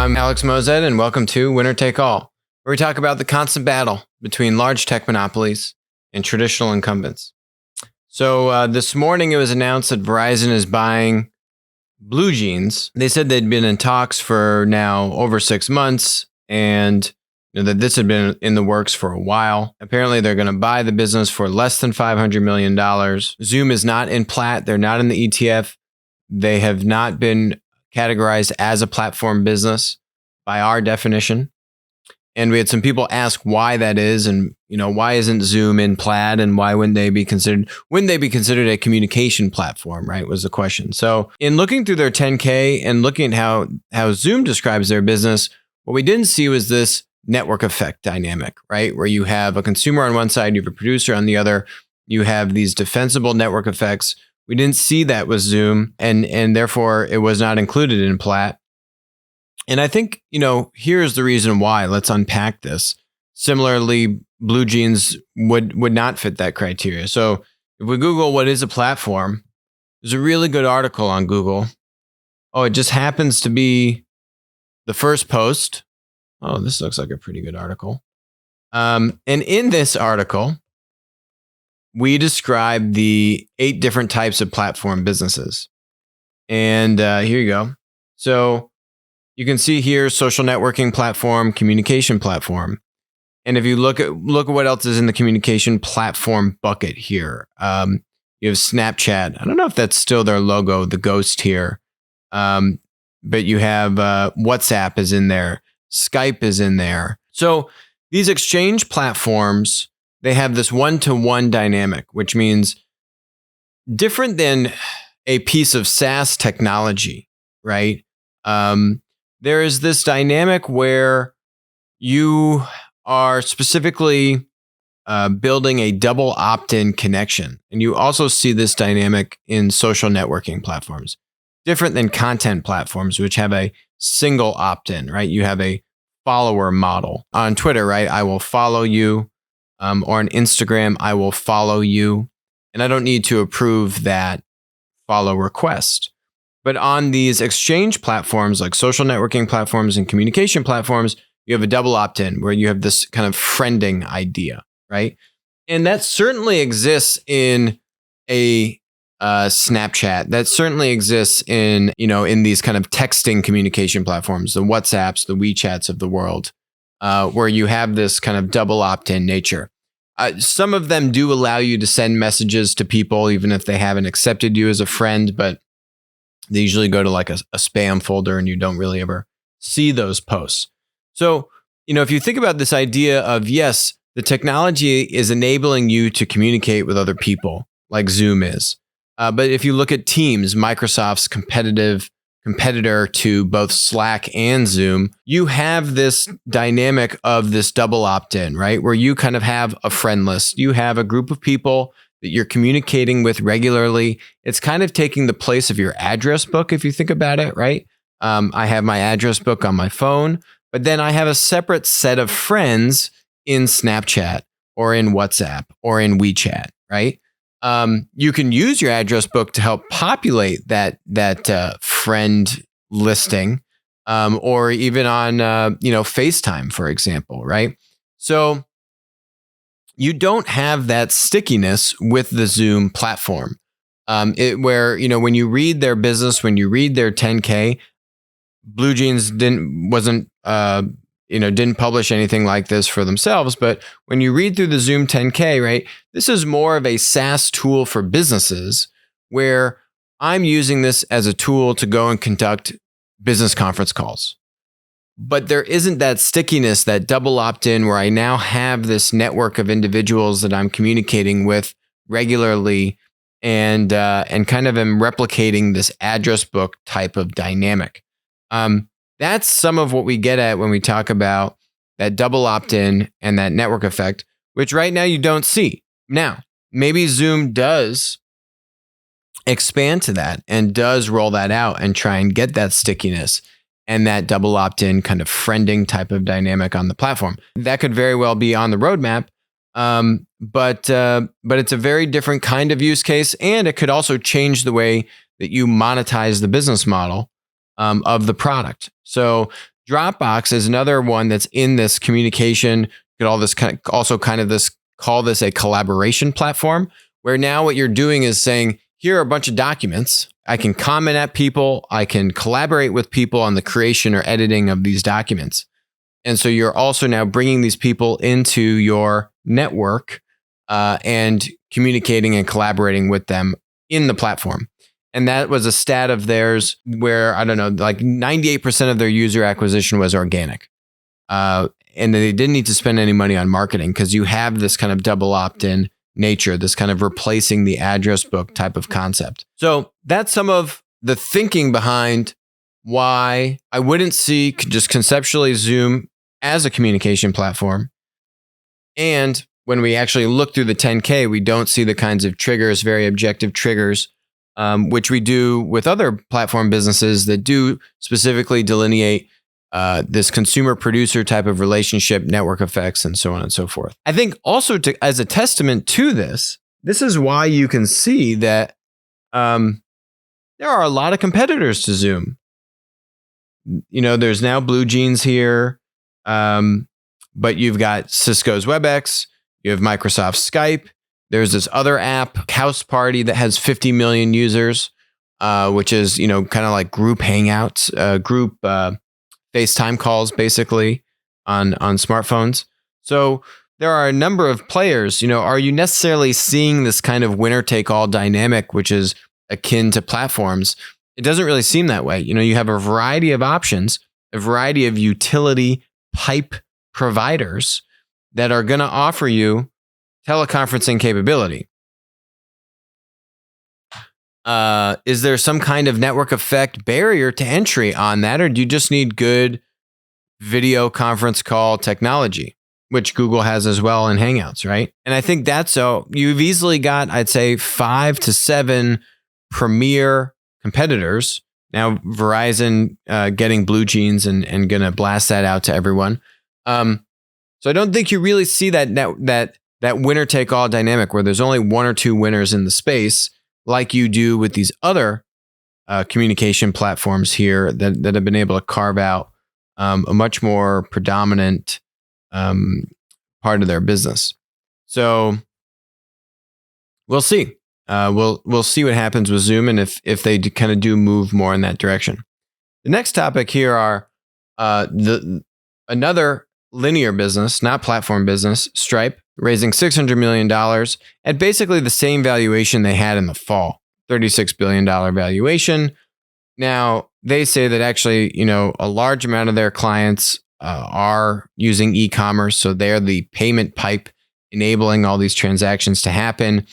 I'm Alex Mozet, and welcome to Winner Take All, where we talk about the constant battle between large tech monopolies and traditional incumbents. So this morning it was announced that Verizon is buying BlueJeans. They said they'd been in talks for now over 6 months, and that this had been in the works for a while. Apparently, they're going to buy the business for less than $500 million. Zoom is not in Platt. They're not in the ETF. They have not been categorized as a platform business by our definition. And we had some people ask why that is, and why isn't Zoom in Plaid, and why wouldn't they be considered a communication platform, right? Was the question. So in looking through their 10K and looking at how Zoom describes their business, what we didn't see was this network effect dynamic, right? Where you have a consumer on one side, you have a producer on the other, you have these defensible network effects. We didn't see that with Zoom, and therefore it was not included in Platt. And I think, here's the reason why. Let's unpack this. Similarly, BlueJeans would not fit that criteria. So if we Google what is a platform, there's a really good article on Google. Oh, it just happens to be the first post. Oh, this looks like a pretty good article. And in this article, we describe the 8 different types of platform businesses. And here you go. So you can see here social networking platform, communication platform. And if you look at what else is in the communication platform bucket here. You have Snapchat. I don't know if that's still their logo, the ghost here. But you have WhatsApp is in there. Skype is in there. So these exchange platforms, they have this one-to-one dynamic, which means different than a piece of SaaS technology, right? There is this dynamic where you are specifically building a double opt-in connection. And you also see this dynamic in social networking platforms, different than content platforms, which have a single opt-in, right? You have a follower model. On Twitter, right? I will follow you. Or on Instagram, I will follow you. And I don't need to approve that follow request. But on these exchange platforms, like social networking platforms and communication platforms, you have a double opt-in where you have this kind of friending idea, right? And that certainly exists in a Snapchat. That certainly exists in these kind of texting communication platforms, the WhatsApps, the WeChats of the world, where you have this kind of double opt-in nature. Some of them do allow you to send messages to people, even if they haven't accepted you as a friend, but they usually go to like a spam folder and you don't really ever see those posts. So, if you think about this idea of, yes, the technology is enabling you to communicate with other people like Zoom is. But if you look at Teams, Microsoft's competitor to both Slack and Zoom, you have this dynamic of this double opt-in, right? Where you kind of have a friend list. You have a group of people that you're communicating with regularly. It's kind of taking the place of your address book, if you think about it, right? I have my address book on my phone, but then I have a separate set of friends in Snapchat or in WhatsApp or in WeChat, right? You can use your address book to help populate that friend listing, or even on FaceTime, for example, right? So you don't have that stickiness with the Zoom platform, where when you read their business, when you read their 10K, BlueJeans didn't publish anything like this for themselves. But when you read through the Zoom 10K, right, this is more of a SaaS tool for businesses where I'm using this as a tool to go and conduct business conference calls. But there isn't that stickiness, that double opt-in where I now have this network of individuals that I'm communicating with regularly and kind of am replicating this address book type of dynamic. That's some of what we get at when we talk about that double opt-in and that network effect, which right now you don't see. Now, maybe Zoom does expand to that and does roll that out and try and get that stickiness and that double opt-in kind of friending type of dynamic on the platform. That could very well be on the roadmap, but it's a very different kind of use case, and it could also change the way that you monetize the business model of the product. So Dropbox is another one that's in this communication. Call this a collaboration platform, where now what you're doing is saying, here are a bunch of documents. I can comment at people. I can collaborate with people on the creation or editing of these documents. And so you're also now bringing these people into your network and communicating and collaborating with them in the platform. And that was a stat of theirs where, I don't know, like 98% of their user acquisition was organic. And they didn't need to spend any money on marketing because you have this kind of double opt-in nature, this kind of replacing the address book type of concept. So that's some of the thinking behind why I wouldn't see just conceptually Zoom as a communication platform. And when we actually look through the 10K, we don't see the kinds of triggers, very objective triggers, which we do with other platform businesses that do specifically delineate this consumer-producer type of relationship, network effects, and so on and so forth. I think also as a testament to this is why you can see that there are a lot of competitors to Zoom. There's now BlueJeans here, but you've got Cisco's WebEx, you have Microsoft Skype. There's this other app, House Party, that has 50 million users, which is, kind of like group hangouts, group FaceTime calls, basically on smartphones. So there are a number of players. Are you necessarily seeing this kind of winner-take-all dynamic, which is akin to platforms? It doesn't really seem that way. You have a variety of options, a variety of utility pipe providers that are going to offer you teleconferencing capability. Is there some kind of network effect barrier to entry on that, or do you just need good video conference call technology, which Google has as well in Hangouts, right? And I think that's so you've easily got, I'd say, 5 to 7 premier competitors. Now Verizon getting BlueJeans and going to blast that out to everyone. So I don't think you really see that winner take all dynamic where there's only one or two winners in the space, like you do with these other communication platforms here that have been able to carve out a much more predominant part of their business. So we'll see. We'll see what happens with Zoom and if they kind of do move more in that direction. The next topic here are another linear business, not platform business, Stripe, raising $600 million at basically the same valuation they had in the fall, $36 billion valuation. Now, they say that actually, a large amount of their clients are using e-commerce. So they're the payment pipe enabling all these transactions to happen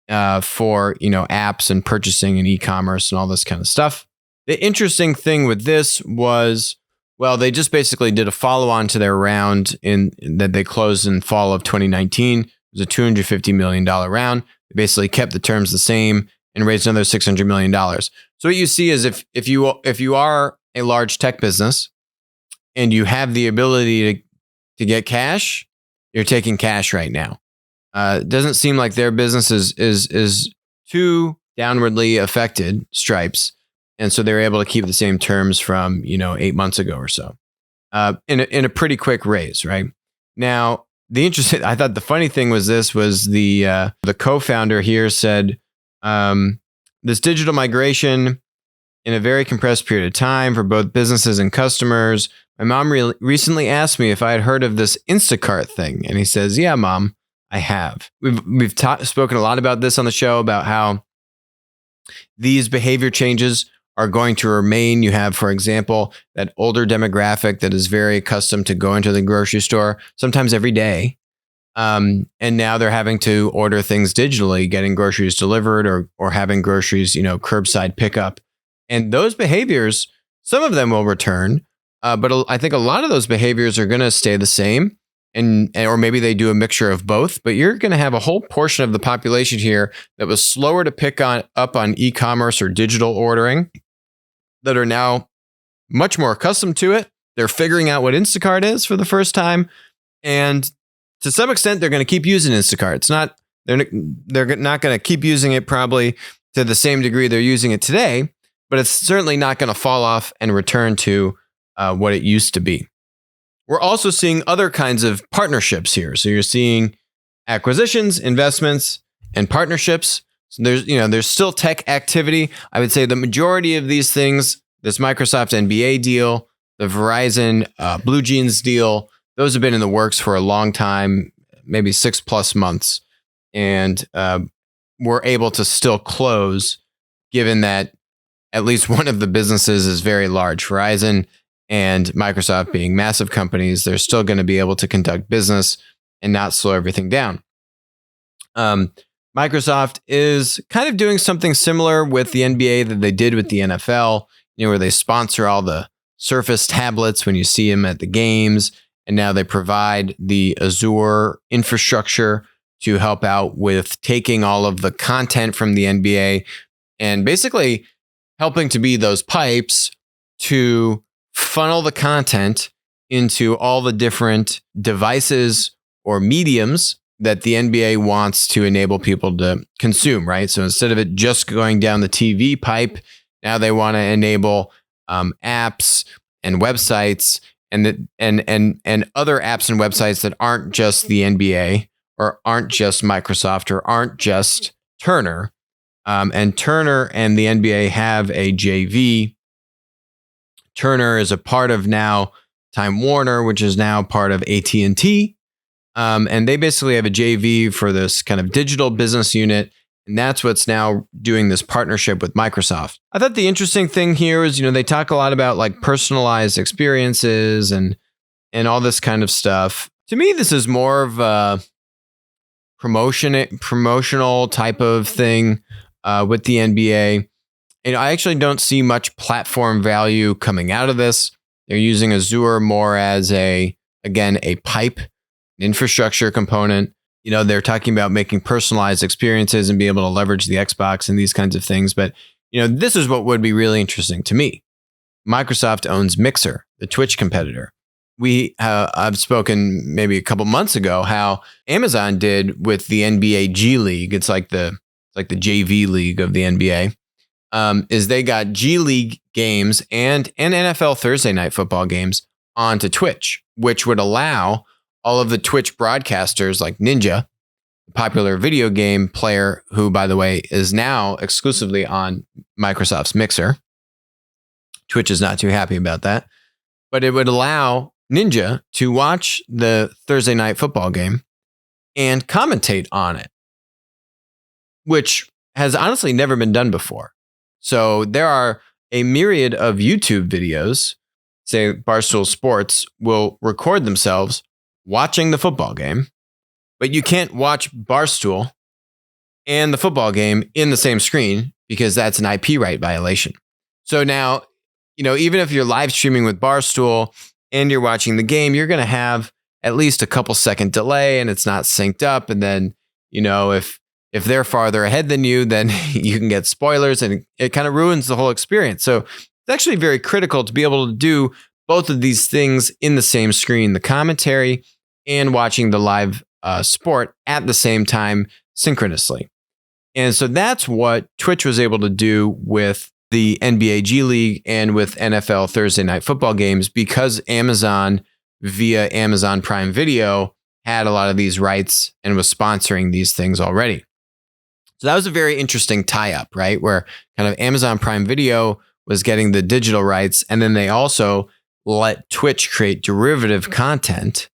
for, apps and purchasing and e-commerce and all this kind of stuff. The interesting thing with this was, well, they just basically did a follow-on to their round that they closed in fall of 2019. It was a $250 million round. They basically kept the terms the same and raised another $600 million. So what you see is if you are a large tech business and you have the ability to get cash, you're taking cash right now. It doesn't seem like their business is too downwardly affected, Stripes. And so they're able to keep the same terms from, 8 months ago or so, in a pretty quick raise, right? Now, I thought the funny thing was the co-founder here said, this digital migration in a very compressed period of time for both businesses and customers. My mom recently asked me if I had heard of this Instacart thing. And he says, yeah, Mom, I have. We've spoken a lot about this on the show, about how these behavior changes are going to remain. You have, for example, that older demographic that is very accustomed to going to the grocery store, sometimes every day. And now they're having to order things digitally, getting groceries delivered or having groceries, curbside pickup. And those behaviors, some of them will return, but I think a lot of those behaviors are going to stay the same. Or maybe they do a mixture of both, but you're going to have a whole portion of the population here that was slower to pick up on e-commerce or digital ordering that are now much more accustomed to it. They're figuring out what Instacart is for the first time. And to some extent, they're going to keep using Instacart. They're not going to keep using it probably to the same degree they're using it today, but it's certainly not going to fall off and return to what it used to be. We're also seeing other kinds of partnerships here. So you're seeing acquisitions, investments, and partnerships. So there's still tech activity. I would say the majority of these things, this Microsoft NBA deal, the Verizon BlueJeans deal, those have been in the works for a long time, maybe 6+ months. And we're able to still close, given that at least one of the businesses is very large. Verizon and Microsoft being massive companies, they're still going to be able to conduct business and not slow everything down. Microsoft is kind of doing something similar with the NBA that they did with the NFL, where they sponsor all the Surface tablets when you see them at the games. And now they provide the Azure infrastructure to help out with taking all of the content from the NBA and basically helping to be those pipes to funnel the content into all the different devices or mediums that the NBA wants to enable people to consume, right? So instead of it just going down the TV pipe, now they want to enable apps and websites and other apps and websites that aren't just the NBA or aren't just Microsoft or aren't just Turner. And Turner and the NBA have a JV. Turner is a part of now Time Warner, which is now part of AT&T. And they basically have a JV for this kind of digital business unit. And that's what's now doing this partnership with Microsoft. I thought the interesting thing here is, they talk a lot about like personalized experiences and all this kind of stuff. To me, this is more of a promotional type of thing with the NBA. I actually don't see much platform value coming out of this. They're using Azure more as a pipe, infrastructure component. They're talking about making personalized experiences and be able to leverage the Xbox and these kinds of things. But, this is what would be really interesting to me. Microsoft owns Mixer, the Twitch competitor. I've spoken maybe a couple months ago how Amazon did with the NBA G League. It's like the JV league of the NBA. Is they got G League games and NFL Thursday night football games onto Twitch, which would allow all of the Twitch broadcasters like Ninja, the popular video game player who, by the way, is now exclusively on Microsoft's Mixer. Twitch is not too happy about that. But it would allow Ninja to watch the Thursday night football game and commentate on it, which has honestly never been done before. So there are a myriad of YouTube videos, say Barstool Sports will record themselves watching the football game, but you can't watch Barstool and the football game in the same screen because that's an IP right violation. So now, even if you're live streaming with Barstool and you're watching the game, you're going to have at least a couple second delay and it's not synced up. And then, if they're farther ahead than you, then you can get spoilers and it kind of ruins the whole experience. So it's actually very critical to be able to do both of these things in the same screen, the commentary and watching the live sport at the same time synchronously. And so that's what Twitch was able to do with the NBA G League and with NFL Thursday night football games because Amazon, via Amazon Prime Video, had a lot of these rights and was sponsoring these things already. So that was a very interesting tie-up, right? Where kind of Amazon Prime Video was getting the digital rights, and then they also let Twitch create derivative content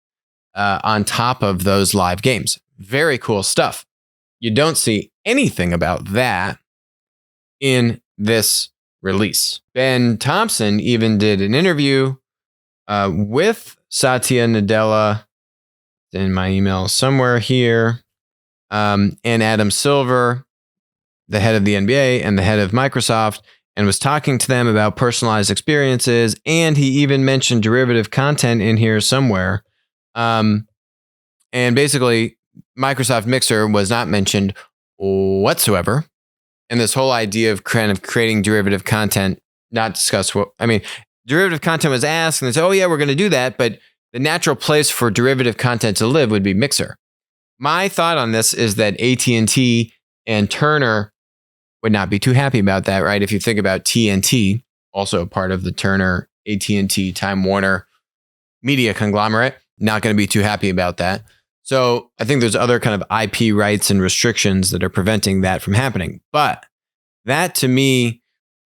on top of those live games. Very cool stuff. You don't see anything about that in this release. Ben Thompson even did an interview with Satya Nadella in my email somewhere here, and Adam Silver, the head of the NBA and the head of Microsoft, and was talking to them about personalized experiences. And he even mentioned derivative content in here somewhere. And basically, Microsoft Mixer was not mentioned whatsoever. And this whole idea of kind of creating derivative content, not discussed. Derivative content was asked and they said, oh yeah, we're going to do that. But the natural place for derivative content to live would be Mixer. My thought on this is that AT&T and Turner would not be too happy about that, right? If you think about TNT, also part of the Turner AT&T, Time Warner media conglomerate. Not going to be too happy about that. So I think there's other kind of IP rights and restrictions that are preventing that from happening. But that to me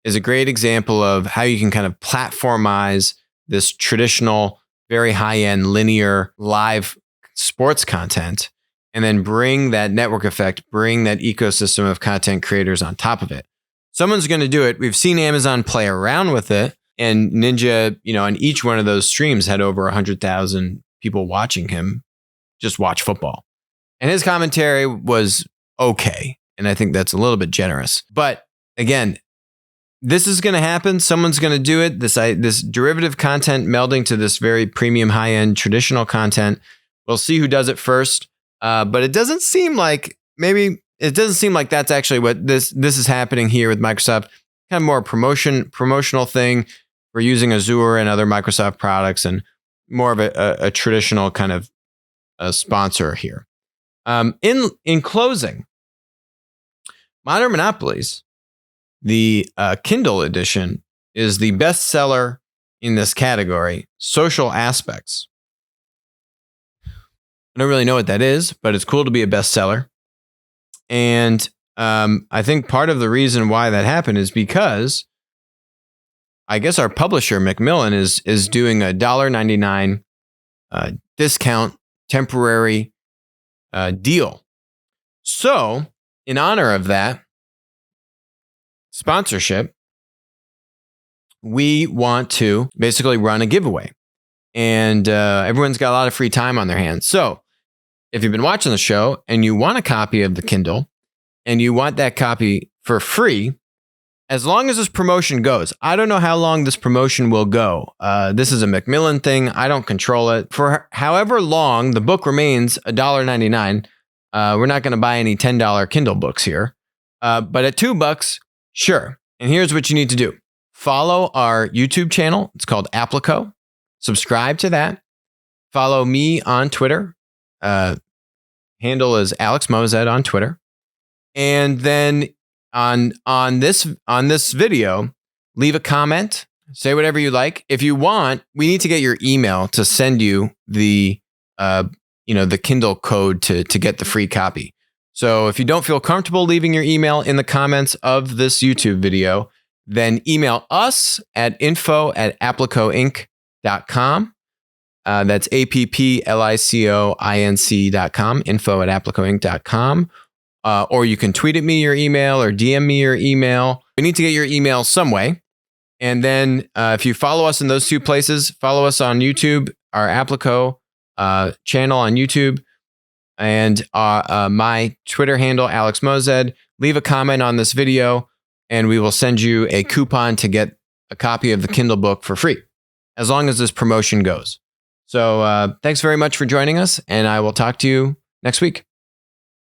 is a great example of how you can kind of platformize this traditional, very high-end linear live sports content and then bring that network effect, bring that ecosystem of content creators on top of it. Someone's going to do it. We've seen Amazon play around with it, and Ninja, on each one of those streams had over 100,000 people watching him just watch football. And his commentary was okay. And I think that's a little bit generous. But again, this is going to happen. Someone's going to do it. This derivative content melding to this very premium, high-end traditional content. We'll see who does it first. But it doesn't seem like that's actually what this is happening here with Microsoft. Kind of more promotional thing. We're using Azure and other Microsoft products, and more of a traditional kind of a sponsor here. In closing, Modern Monopolies, the Kindle edition, is the bestseller in this category, Social Aspects. I don't really know what that is, but it's cool to be a bestseller. And I think part of the reason why that happened is because I guess our publisher, Macmillan, is doing a $1.99 discount temporary deal. So, in honor of that sponsorship, we want to basically run a giveaway. And everyone's got a lot of free time on their hands. So, if you've been watching the show and you want a copy of the Kindle and you want that copy for free, as long as this promotion goes, I don't know how long this promotion will go. This is a Macmillan thing. I don't control it. For however long the book remains $1.99, we're not going to buy any $10 Kindle books here. But at $2, sure. And here's what you need to do. Follow our YouTube channel. It's called Applico. Subscribe to that. Follow me on Twitter. Handle is Alex Mozed on Twitter. And then on this video, leave a comment, say whatever you like. If you want, we need to get your email to send you the Kindle code to get the free copy. So if you don't feel comfortable leaving your email in the comments of this YouTube video, then email us at info@applicoinc.com. That's APPLICOINC.com, info@applicoinc.com. Or you can tweet at me your email or DM me your email. We need to get your email some way. And then if you follow us in those two places, follow us on YouTube, our Applico channel on YouTube, and my Twitter handle, Alex Mozed. Leave a comment on this video, and we will send you a coupon to get a copy of the Kindle book for free, as long as this promotion goes. So thanks very much for joining us, and I will talk to you next week.